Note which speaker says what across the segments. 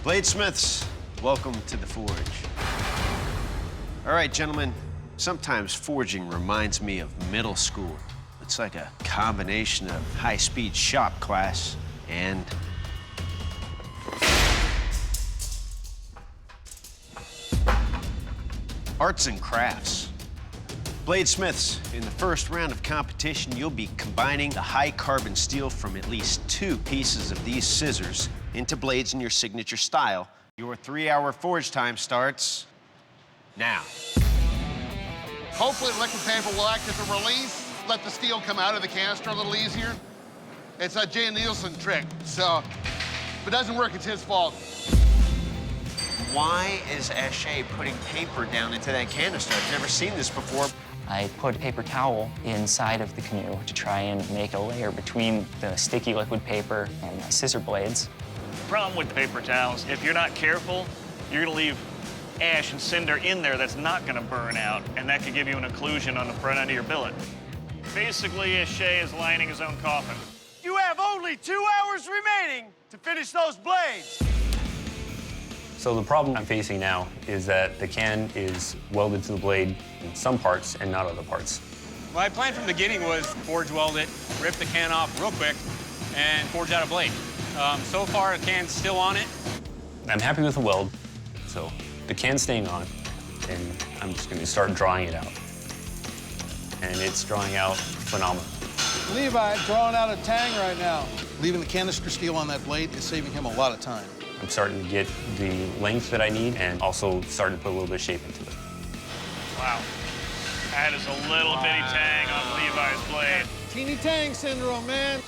Speaker 1: Bladesmiths, welcome to the forge. All right, gentlemen, sometimes forging reminds me of middle school. It's like a combination of high-speed shop class and arts and crafts. Bladesmiths, in the first round of competition, you'll be combining the high-carbon steel from at least 2 pieces of these scissors into blades in your signature style. Your 3-hour forge time starts now.
Speaker 2: Hopefully, liquid paper will act as a release, let the steel come out of the canister a little easier. It's a Jay Nielsen trick, so if it doesn't work, it's his fault.
Speaker 1: Why is Ashay putting paper down into that canister? I've never seen this before.
Speaker 3: I put a paper towel inside of the canoe to try and make a layer between the sticky liquid paper and my scissor blades.
Speaker 4: The problem with paper towels, if you're not careful, you're gonna leave ash and cinder in there that's not gonna burn out, and that could give you an occlusion on the front end of your billet. Basically, Ashay is lining his own coffin.
Speaker 5: You have only 2 hours remaining to finish those blades.
Speaker 6: So the problem I'm facing now is that the can is welded to the blade in some parts and not other parts.
Speaker 7: My plan from the beginning was forge weld it, rip the can off real quick, and forge out a blade. So far, the can's still on it.
Speaker 6: I'm happy with the weld, so the can's staying on, and I'm just gonna start drawing it out. And it's drawing out phenomenal.
Speaker 8: Levi drawing out a tang right now. Leaving the canister steel on that blade is saving him a lot of time.
Speaker 6: I'm starting to get the length that I need and also starting to put a little bit of shape into it.
Speaker 4: Wow. That is a little bitty tang on Levi's blade.
Speaker 8: Teeny tang syndrome, man.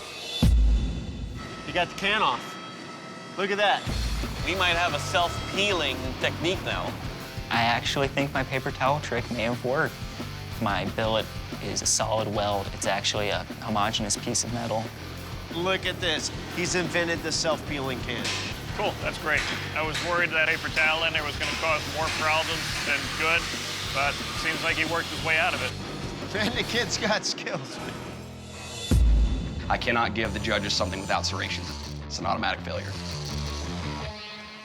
Speaker 5: You got the can off. Look at that.
Speaker 9: We might have a self-peeling technique now.
Speaker 3: I actually think my paper towel trick may have worked. My billet is a solid weld. It's actually a homogeneous piece of metal.
Speaker 1: Look at this. He's invented the self-peeling can.
Speaker 4: Cool, that's great. I was worried that paper towel in there was gonna cause more problems than good, but it seems like he worked his way out of it.
Speaker 1: Man, the kid's got skills.
Speaker 9: I cannot give the judges something without serration. It's an automatic failure.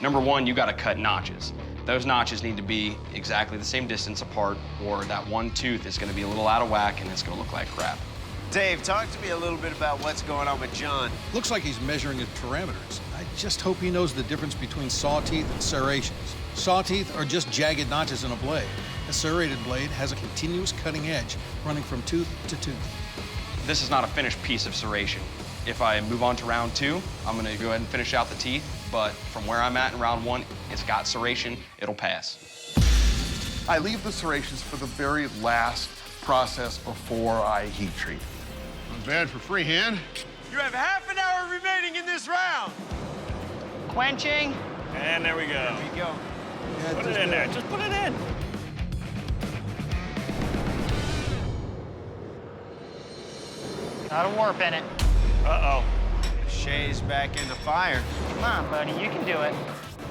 Speaker 9: Number one, you gotta cut notches. Those notches need to be exactly the same distance apart, or that one tooth is gonna be a little out of whack and it's gonna look like crap.
Speaker 1: Dave, talk to me a little bit about what's going on with John.
Speaker 8: Looks like he's measuring his parameters. I just hope he knows the difference between saw teeth and serrations. Saw teeth are just jagged notches in a blade. A serrated blade has a continuous cutting edge running from tooth to tooth.
Speaker 9: This is not a finished piece of serration. If I move on to round 2, I'm gonna go ahead and finish out the teeth, but from where I'm at in round 1, it's got serration, it'll pass.
Speaker 2: I leave the serrations for the very last process before I heat treat. Not bad for freehand.
Speaker 5: You have half an hour remaining in this round.
Speaker 3: Quenching.
Speaker 4: And there we go.
Speaker 1: There you go.
Speaker 4: Put it in there, just put it in.
Speaker 3: Got a warp in it.
Speaker 4: Uh-oh.
Speaker 1: Shay's back in the fire.
Speaker 3: Come on, buddy, you can do it.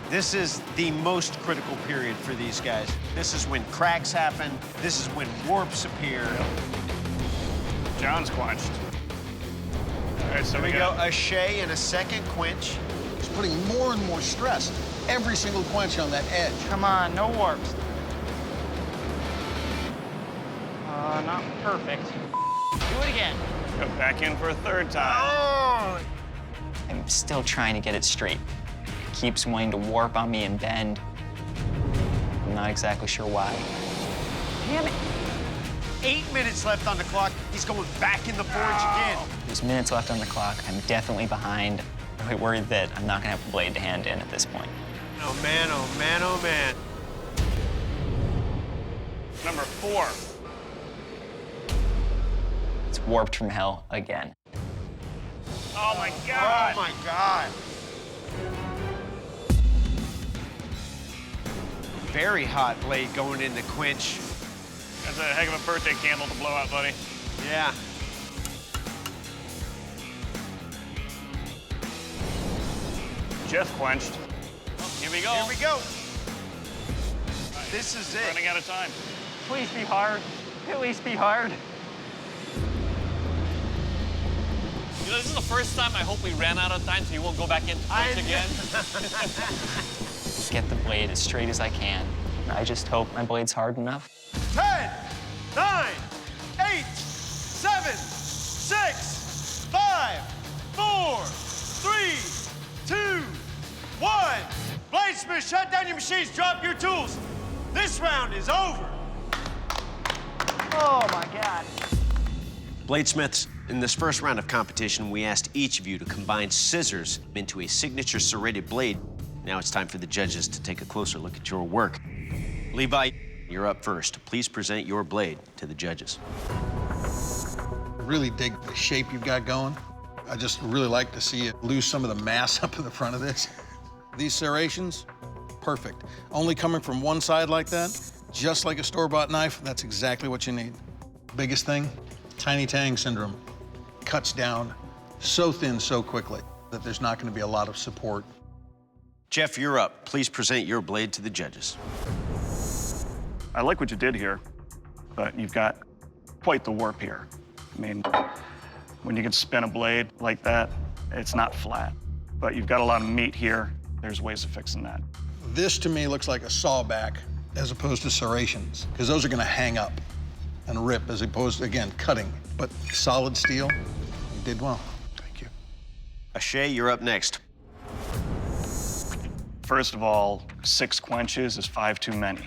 Speaker 1: This is the most critical period for these guys. This is when cracks happen. This is when warps appear.
Speaker 4: John's quenched. All right, so
Speaker 1: Here we go.
Speaker 4: got
Speaker 1: A Shay and a second quench.
Speaker 8: He's putting more and more stress every single quench on that edge.
Speaker 3: Come on, no warps. Not perfect. Do it again.
Speaker 4: go back in for a third time.
Speaker 1: Oh!
Speaker 3: I'm still trying to get it straight. It keeps wanting to warp on me and bend. I'm not exactly sure why.
Speaker 1: Damn it. 8 minutes left on the clock. He's going back in the forge again.
Speaker 3: There's minutes left on the clock. I'm definitely behind. I'm really worried that I'm not gonna have the blade to hand in at this point.
Speaker 1: Oh man, oh man, oh man.
Speaker 4: Number 4.
Speaker 3: It's warped from hell again.
Speaker 4: Oh my God.
Speaker 1: Oh my God. Very hot blade going in the quench.
Speaker 4: That's a heck of a birthday candle to blow out, buddy.
Speaker 1: Yeah.
Speaker 4: Jeff quenched. Here we go.
Speaker 1: Here we go. This is it.
Speaker 4: Running out of time.
Speaker 3: Please be hard. At least be hard.
Speaker 10: This is the first time I hope we ran out of time so you won't go back in again.
Speaker 3: Get the blade as straight as I can. I just hope my blade's hard enough.
Speaker 5: 10, 9, 8, 7, 6, 5, 4, 3, 2, 1. Bladesmiths, shut down your machines, drop your tools. This round is over.
Speaker 11: Oh my God.
Speaker 1: Bladesmiths, in this first round of competition, we asked each of you to combine scissors into a signature serrated blade. Now it's time for the judges to take a closer look at your work. Levi, you're up first. Please present your blade to the judges.
Speaker 8: I really dig the shape you've got going. I just really like to see it lose some of the mass up in the front of this. These serrations, perfect. Only coming from one side like that, just like a store-bought knife, that's exactly what you need. Biggest thing, tiny tang syndrome. Cuts down so thin so quickly that there's not going to be a lot of support.
Speaker 1: Jeff, you're up. Please present your blade to the judges.
Speaker 4: I like what you did here, but you've got quite the warp here. I mean, when you can spin a blade like that, it's not flat. But you've got a lot of meat here. There's ways of fixing that.
Speaker 8: This, to me, looks like a sawback as opposed to serrations, because those are going to hang up and rip as opposed to, again, cutting. But solid steel, you did well. Thank you.
Speaker 1: Ashay, you're up next.
Speaker 4: First of all, 6 quenches is 5 too many.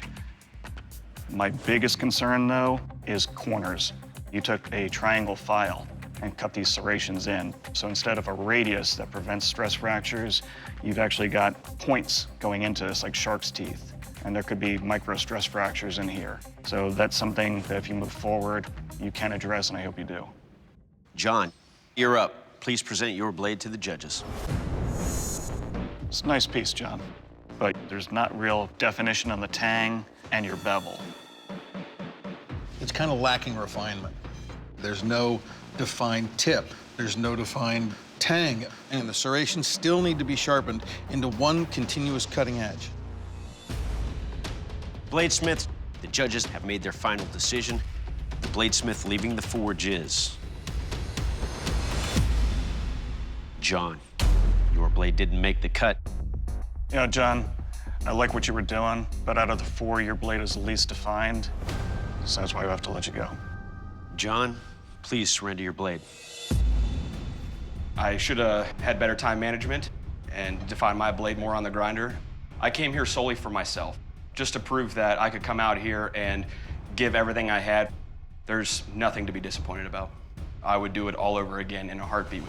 Speaker 4: My biggest concern, though, is corners. You took a triangle file and cut these serrations in. So instead of a radius that prevents stress fractures, you've actually got points going into this like shark's teeth. And there could be micro stress fractures in here. So that's something that if you move forward, you can address, and I hope you do.
Speaker 1: John, you're up. Please present your blade to the judges.
Speaker 4: It's a nice piece, John, but there's not real definition on the tang and your bevel.
Speaker 8: It's kind of lacking refinement. There's no defined tip. There's no defined tang. And the serrations still need to be sharpened into one continuous cutting edge.
Speaker 1: Bladesmiths, the judges have made their final decision. The bladesmith leaving the forge is John. Your blade didn't make the cut.
Speaker 4: You know, John, I like what you were doing, but out of the 4, your blade is the least defined, so that's why we have to let you go.
Speaker 1: John, please surrender your blade.
Speaker 9: I should have had better time management and defined my blade more on the grinder. I came here solely for myself, just to prove that I could come out here and give everything I had. There's nothing to be disappointed about. I would do it all over again in a heartbeat.